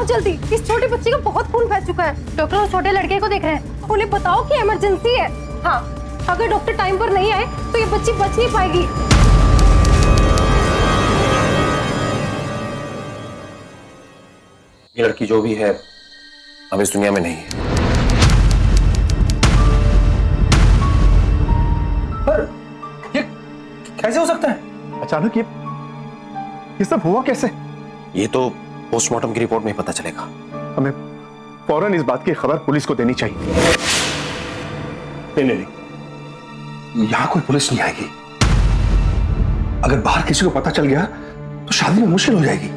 जल्दी, इस छोटी बच्ची का बहुत खून बह चुका है। डॉक्टर उस छोटे लड़के को देख रहे हैं, उन्हें बताओ कि इमरजेंसी है। हाँ, अगर डॉक्टर टाइम पर नहीं आए तो ये बच्ची बच नहीं पाएगी। ये लड़की जो भी है अब इस दुनिया में नहीं है। पर ये कैसे हो सकता है? अचानक ये सब हुआ कैसे? ये तो पोस्टमार्टम की रिपोर्ट में ही पता चलेगा। हमें फौरन इस बात की खबर पुलिस को देनी चाहिए। नहीं, यहां कोई पुलिस नहीं आएगी। अगर बाहर किसी को पता चल गया तो शादी में मुश्किल हो जाएगी।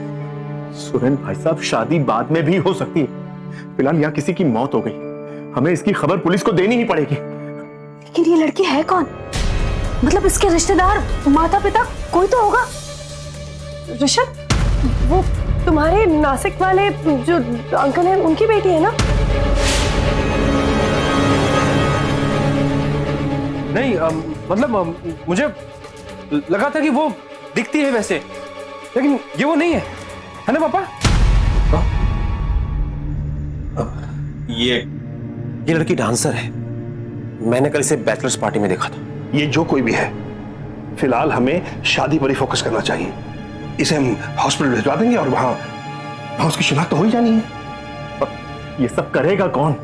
सुरेंद्र भाई साहब, शादी बाद में भी हो सकती है। फिलहाल यहाँ किसी की मौत हो गई, हमें इसकी खबर पुलिस को देनी ही पड़ेगी। लेकिन ये लड़की है कौन? मतलब इसके रिश्तेदार, माता पिता कोई तो होगा। ऋषभ, वो तुम्हारे नासिक वाले जो अंकल हैं उनकी बेटी है ना? नहीं, मुझे लगा था कि वो दिखती है वैसे, लेकिन ये वो नहीं है ना पापा? ये लड़की डांसर है। मैंने कल इसे बैचलर्स पार्टी में देखा था। ये जो कोई भी है, फिलहाल हमें शादी पर ही फोकस करना चाहिए। इसे हम हॉस्पिटल भिजवा देंगे और वहां उसकी शिनाख्त तो हो ही जानी है। ये सब करेगा कौन?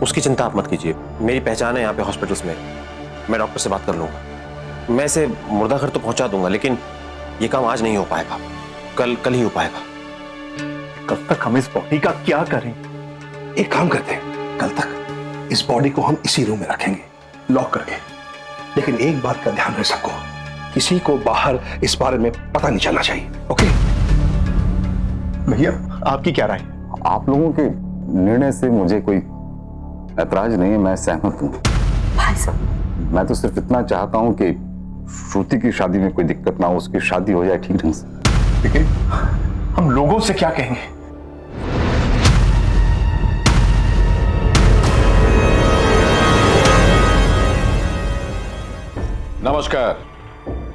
उसकी चिंता आप मत कीजिए, मेरी पहचान है यहाँ पे हॉस्पिटल्स में। मैं डॉक्टर से बात कर लूंगा। मैं इसे मुर्दाघर तो पहुंचा दूंगा, लेकिन ये काम आज नहीं हो पाएगा, कल ही हो पाएगा। कब तक हम इस बॉडी का क्या करें? एक काम करते हैं, कल तक इस बॉडी को हम इसी रूम में रखेंगे, लॉक करके। लेकिन एक बात का ध्यान रहे सबको, किसी को बाहर इस बारे में पता नहीं चलना चाहिए। ओके भैया, आपकी क्या राय? आप लोगों के निर्णय से मुझे कोई ऐतराज नहीं है, मैं सहमत हूँ। भाई साहब, मैं तो सिर्फ इतना चाहता हूँ कि श्रुति की शादी में कोई दिक्कत ना हो, उसकी शादी हो जाए ठीक ढंग से। लेकिन हम लोगों से क्या कहेंगे? नमस्कार,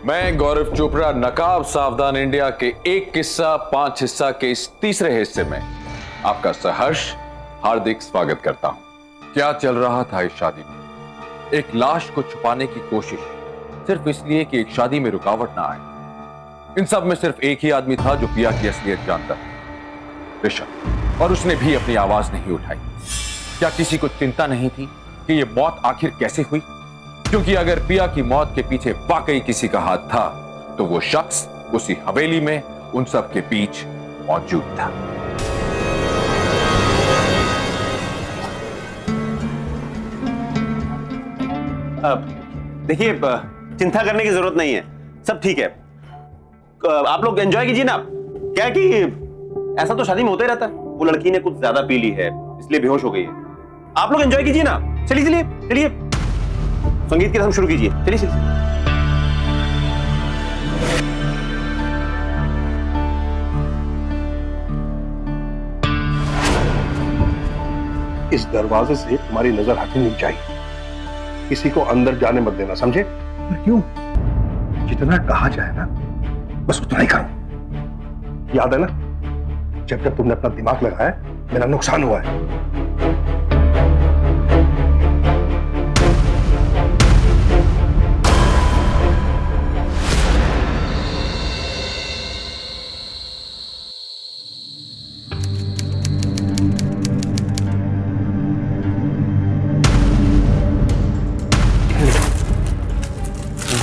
मैं गौरव चोपड़ा नकाब सावधान इंडिया के एक किस्सा 5 हिस्सा के इस तीसरे हिस्से में आपका सहर्ष हार्दिक स्वागत करता हूं। क्या चल रहा था इस शादी में? एक लाश को छुपाने की कोशिश, सिर्फ इसलिए कि एक शादी में रुकावट ना आए। इन सब में सिर्फ एक ही आदमी था जो पिया की असलियत जानता था, ऋषभ, और उसने भी अपनी आवाज नहीं उठाई। क्या किसी को चिंता नहीं थी कि यह मौत आखिर कैसे हुई? क्योंकि अगर पिया की मौत के पीछे वाकई किसी का हाथ था तो वो शख्स उसी हवेली में उन सब के बीच मौजूद था। देखिए, चिंता करने की जरूरत नहीं है, सब ठीक है। आप लोग एंजॉय कीजिए ना। क्या है कि ऐसा तो शादी में होता ही रहता है, वो लड़की ने कुछ ज्यादा पी ली है इसलिए बेहोश हो गई है। आप लोग एंजॉय कीजिए ना। चलिए चलिए चलिए, संगीत की रस्म शुरू कीजिए। चलिए चलिए। इस दरवाजे से तुम्हारी नजर हटनी नहीं चाहिए, किसी को अंदर जाने मत देना, समझे? क्यों? जितना कहा जाए ना बस उतना ही करो। याद है ना, जब जब तुमने अपना दिमाग लगाया मेरा नुकसान हुआ है।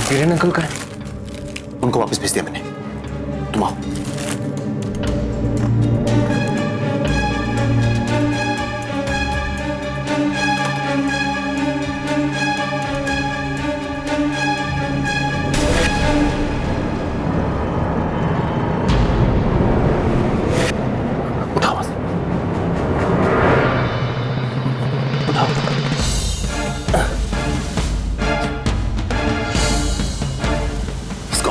वीरेन अंकल का है, उनको वापस भेज दिया मैंने। तुम आओ। उठाओ बस। उठाओ। इसको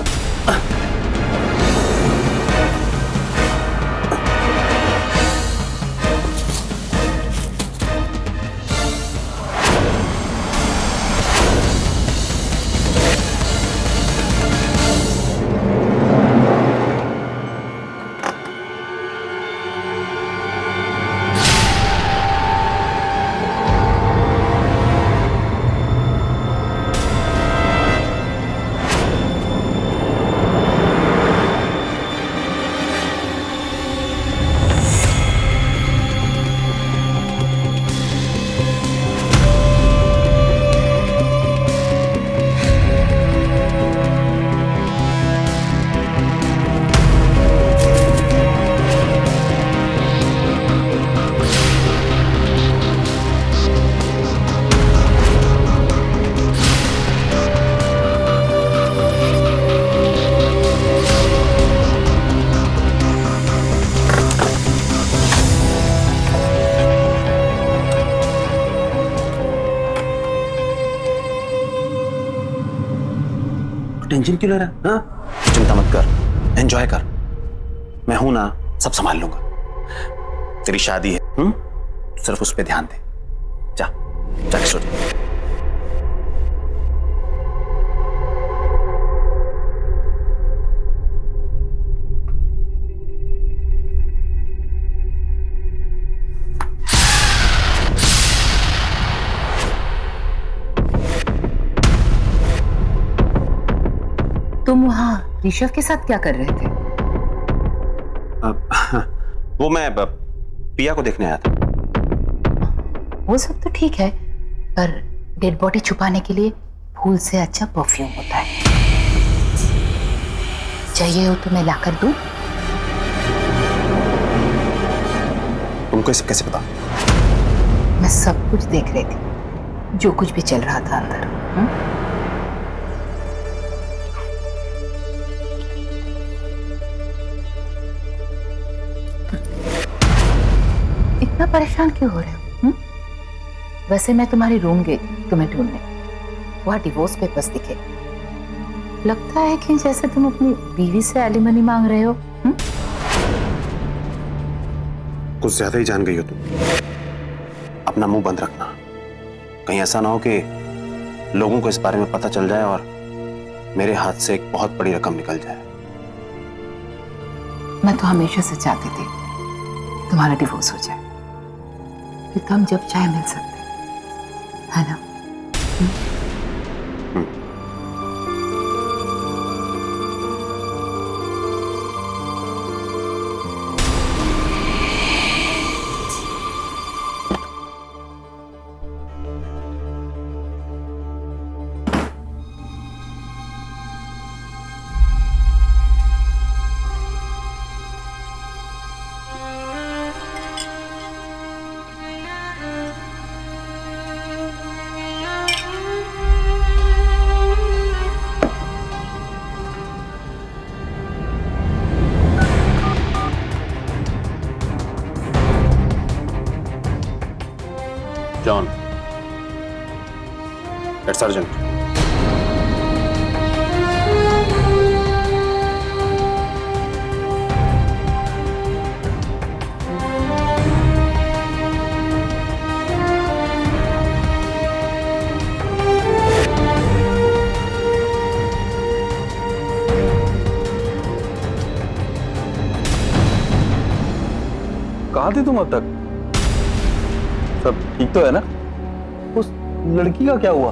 टेंशन क्यों ले रहा है? हाँ, चिंता मत कर, एंजॉय कर, मैं हूं ना, सब संभाल लूंगा। तेरी शादी है, सिर्फ उस पर ध्यान दे। जा जाके सो जा। तुम वहाँ ऋषभ के साथ क्या कर रहे थे? वो मैं पिया को देखने आया था। वो सब तो ठीक है, पर डेड बॉडी छुपाने के लिए फूल से अच्छा परफ्यूम होता है। चाहिए हो तो मैं लाकर दूं? तुमको ये सब कैसे पता? मैं सब कुछ देख रही थी, जो कुछ भी चल रहा था अंदर। इतना परेशान क्यों हो रहे हो? वैसे मैं तुम्हारी रूम गई थी तुम्हें ढूंढने, वहां डिवोर्स पेपर्स दिखे। लगता है कि जैसे तुम अपनी बीवी से एलिमनी मांग रहे हो। कुछ ज्यादा ही जान गई हो तुम। अपना मुंह बंद रखना, कहीं ऐसा ना हो कि लोगों को इस बारे में पता चल जाए और मेरे हाथ से एक बहुत बड़ी रकम निकल जाए। मैं तो हमेशा से चाहती थी तुम्हारा डिवोर्स हो जाए, फिर तो हम जब चाहे मिल सकते है ना? John, head sergeant. कहाँ थी तुम अब तक? सब ठीक तो है ना? उस लड़की का क्या हुआ?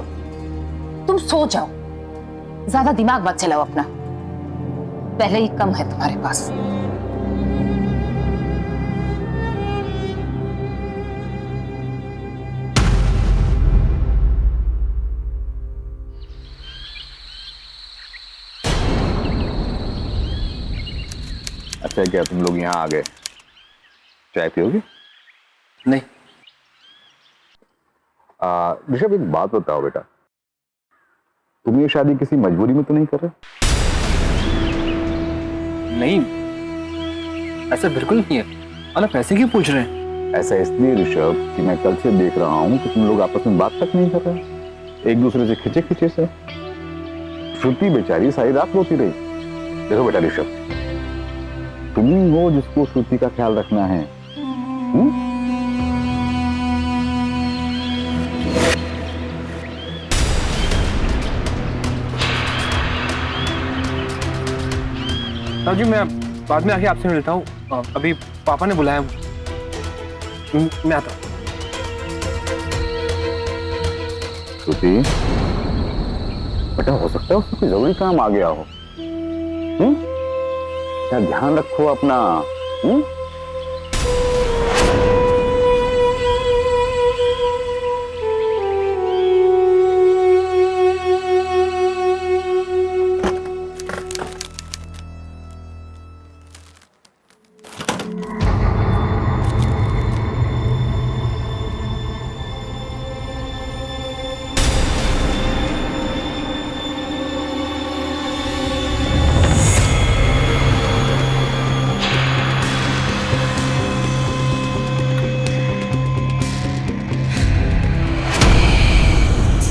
तुम सो जाओ, ज्यादा दिमाग मत चलाओ अपना, पहले ही कम है तुम्हारे पास। अच्छा, क्या तुम लोग यहाँ आ गए? चाय पियोगे? नहीं। ऋषभ, एक बात बताओ बेटा, तुम ये शादी किसी मजबूरी में तो नहीं कर रहे? नहीं, ऐसा बिल्कुल नहीं है। अरे पैसे क्यों पूछ रहे हैं? ऐसा इसलिए ऋषभ कि मैं कल से देख रहा हूँ कि तुम लोग आपस में बात तक नहीं कर रहे, एक दूसरे से खिंचे खिंचे से। श्रुति बेचारी सारी रात रोती रही। देखो बेटा ऋषभ, तुम ही हो जिसको श्रुति का ख्याल रखना है। जी, मैं बाद में आके आपसे मिलता हूँ, अभी पापा ने बुलाया। मैं आता हूँ। श्रुति बेटा, हो सकता है उसको कोई जरूरी काम आ गया हो। क्या ध्यान रखो अपना।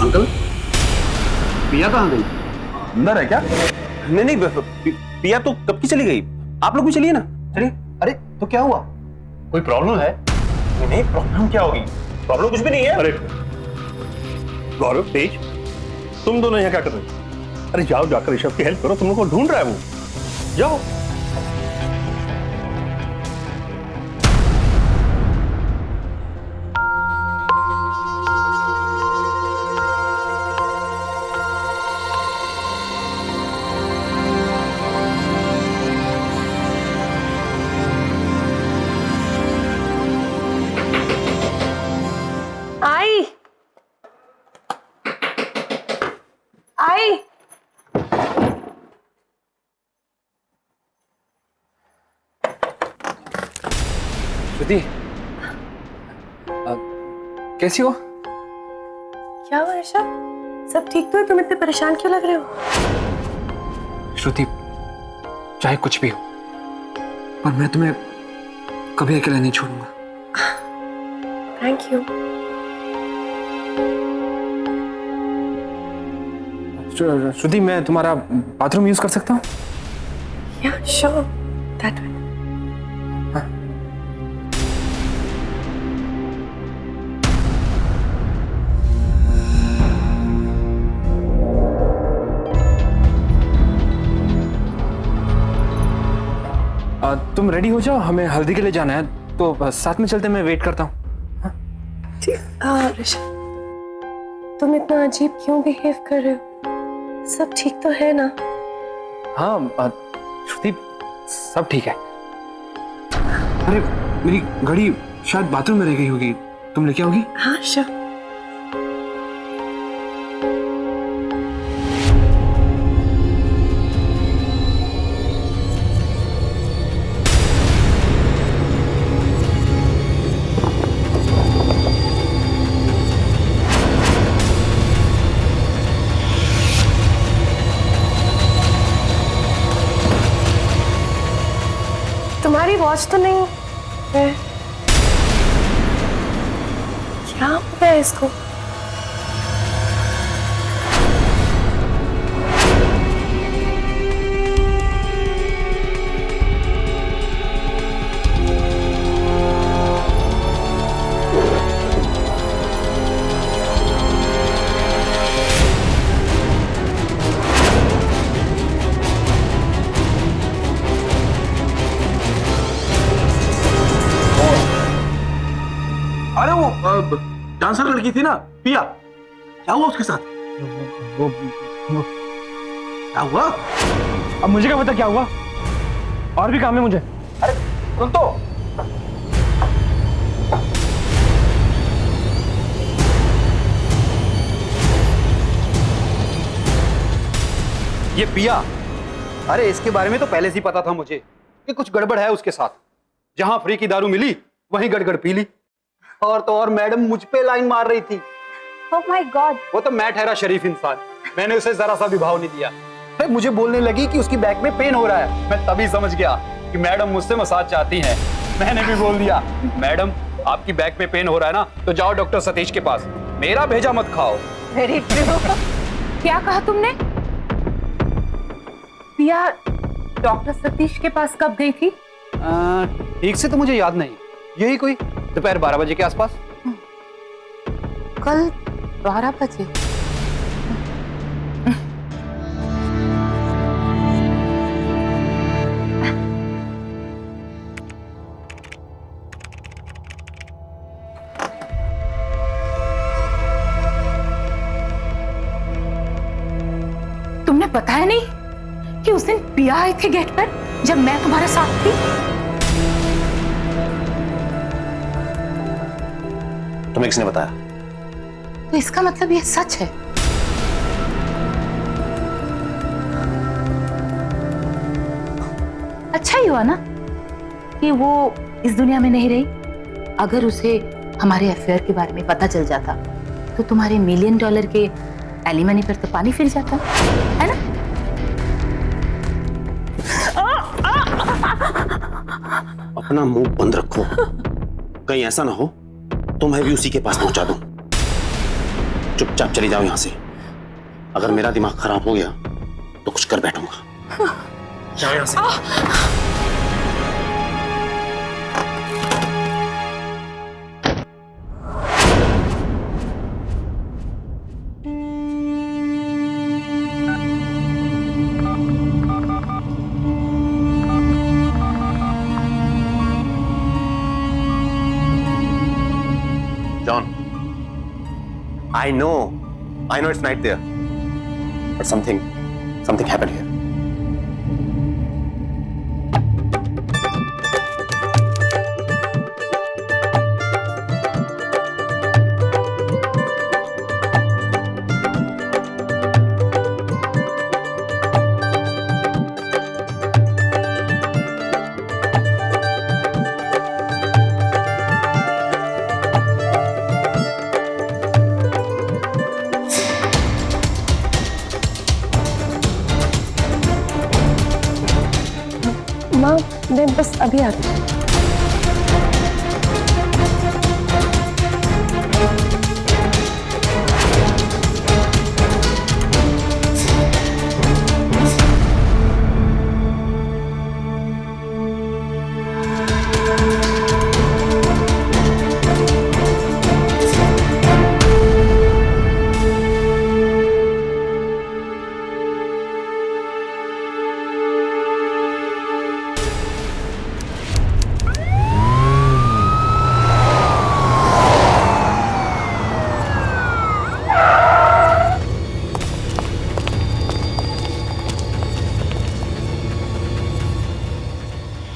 अंकल, पिया कहाँ गई? अंदर है क्या? नहीं नहीं, पिया तो कब की चली गई। आप लोग भी चलिए ना, चलिए। अरे तो क्या हुआ? कोई प्रॉब्लम है? नहीं, प्रॉब्लम क्या होगी? प्रॉब्लम कुछ भी नहीं है। अरे गौरव, तेज, तुम दोनों यहाँ क्या कर रहे हो? अरे जाओ, जाकर ऋषभ की हेल्प करो, तुम लोग को ढूंढ रहा है वो, जाओ। आई आई श्रुति, कैसी हो? क्या हुआ ऋषभ? सब ठीक तो है? तुम इतने परेशान क्यों लग रहे हो? श्रुति, चाहे कुछ भी हो, पर मैं तुम्हें कभी अकेला नहीं छोड़ूंगा। Thank you. श्रुति, मैं तुम्हारा बाथरूम यूज कर सकता हूँ? या श्योर, दैट वे। तुम रेडी हो जाओ, हमें हल्दी के लिए जाना है, तो साथ में चलते, मैं वेट करता हूँ। ठीक। ऋषभ, तुम इतना अजीब क्यों बिहेव कर रहे हो? सब ठीक तो है ना? हाँ श्रुति, सब ठीक है। अरे मेरी घड़ी शायद बाथरूम में रह गई होगी, तुम लेके आओगी? हाँ श्योर। तुम्हारी वॉच तो नहीं है? क्या हो गया इसको? अरे वो डांसर लड़की थी ना, पिया, क्या हुआ उसके साथ? क्या हुआ? अब मुझे क्या पता क्या हुआ, और भी काम है मुझे। अरे सुन तो। ये पिया, अरे इसके बारे में तो पहले से ही पता था मुझे कि कुछ गड़बड़ है उसके साथ। जहां फ्री की दारू मिली वहीं गड़गड़ पी ली, और तो और मैडम मुझ पे लाइन मार रही थी। Oh my God. वो तो मैं ठहरा शरीफ इंसान, मैंने उसे जरा सा भी भाव नहीं दिया। फिर मुझे बोलने लगी कि उसकी बैक में पेन हो रहा है। मैं तभी समझ गया कि मैडम मुझसे मसाज चाहती हैं। मैंने भी बोल दिया, मैडम आपकी बैक में पेन हो रहा है ना, तो जाओ डॉक्टर सतीश के पास, मेरा भेजा मत खाओ। Very true. क्या कहा तुमने? पिया डॉक्टर सतीश के पास कब गई थी? ठीक से तो मुझे याद नहीं, यही कोई दोपहर 12 बजे के आसपास। कल 12 बजे? तुमने बताया नहीं कि उस दिन पिया आई थी गेट पर जब मैं तुम्हारे साथ थी? तुम्हें किसने बताया? तो इसका मतलब ये सच है? अच्छा ही हुआ ना कि वो इस दुनिया में नहीं रही। अगर उसे हमारे अफेयर के बारे में पता चल जाता तो तुम्हारे $1 मिलियन के एलिमनी पर तो पानी फिर जाता, है ना? अपना मुंह बंद रखो, कहीं ऐसा ना हो तुम्हें भी उसी के पास पहुंचा दूं। चुपचाप चली जाओ यहां से। अगर मेरा दिमाग खराब हो गया तो कुछ कर बैठूंगा। जाओ यहां से। John, I know it's night there, but something happened here. माँ मैं बस अभी आती हूँ।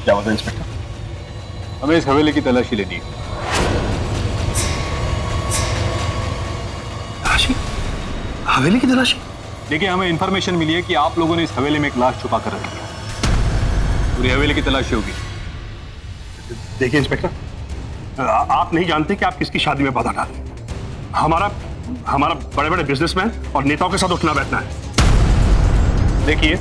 क्या होता है इंस्पेक्टर? हमें इस हवेली की तलाशी लेनी है। तलाशी? हवेली की तलाशी? देखिए, हमें इंफॉर्मेशन मिली है कि आप लोगों ने इस हवेली में एक लाश छुपा कर रखी है। पूरी हवेली की तलाशी होगी। देखिए इंस्पेक्टर, आप नहीं जानते कि आप किसकी शादी में बाधा डालें। हमारा बड़े बड़े बिजनेसमैन और नेताओं के साथ उठना बैठना है। देखिए,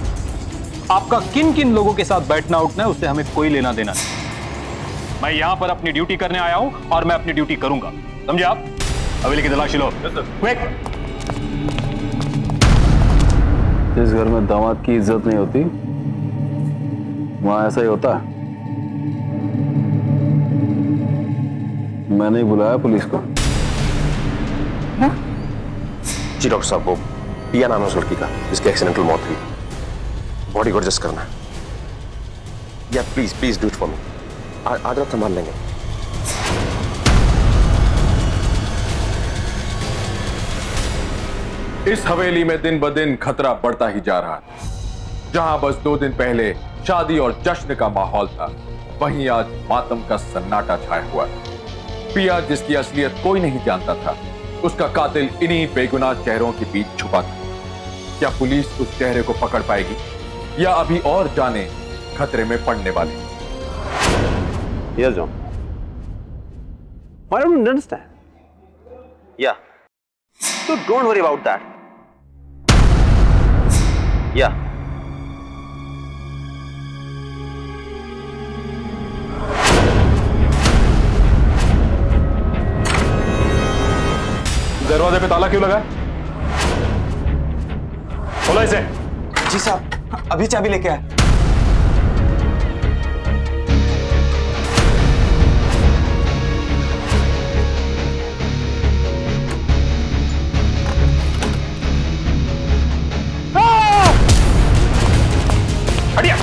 आपका किन किन लोगों के साथ बैठना उठना है उससे हमें कोई लेना देना नहीं। मैं यहां पर अपनी ड्यूटी करने आया हूं और मैं अपनी ड्यूटी करूंगा, समझे आप? हवेली की तलाशी लो। क्विक। जिस घर में दामाद की इज्जत नहीं होती वहां ऐसा ही होता है। मैंने ही बुलाया पुलिस को। जी डॉक्टर साहब, वो पिया नाम है उस लड़की का जिसकी एक्सीडेंटल मौत हुई। बॉडी को एडजस्ट करना है। या please do it for me. आज रात संभाल लेंगे। इस हवेली में दिन ब दिन खतरा बढ़ता ही जा रहा है। जहां बस 2 दिन पहले शादी और जश्न का माहौल था, वहीं आज मातम का सन्नाटा छाया हुआ है। पिया, जिसकी असलियत कोई नहीं जानता था, उसका कातिल इन्हीं बेगुनाह चेहरों के बीच छुपा था। क्या पुलिस उस चेहरे को पकड़ पाएगी या अभी और जाने खतरे में पड़ने वाले? Yes, John. I don't understand. Yeah. So don't worry about that. Yeah. दरवाजे पे ताला क्यों लगा? खोलो इसे। जी साहब, अभी चाबी लेके आए। हटिया।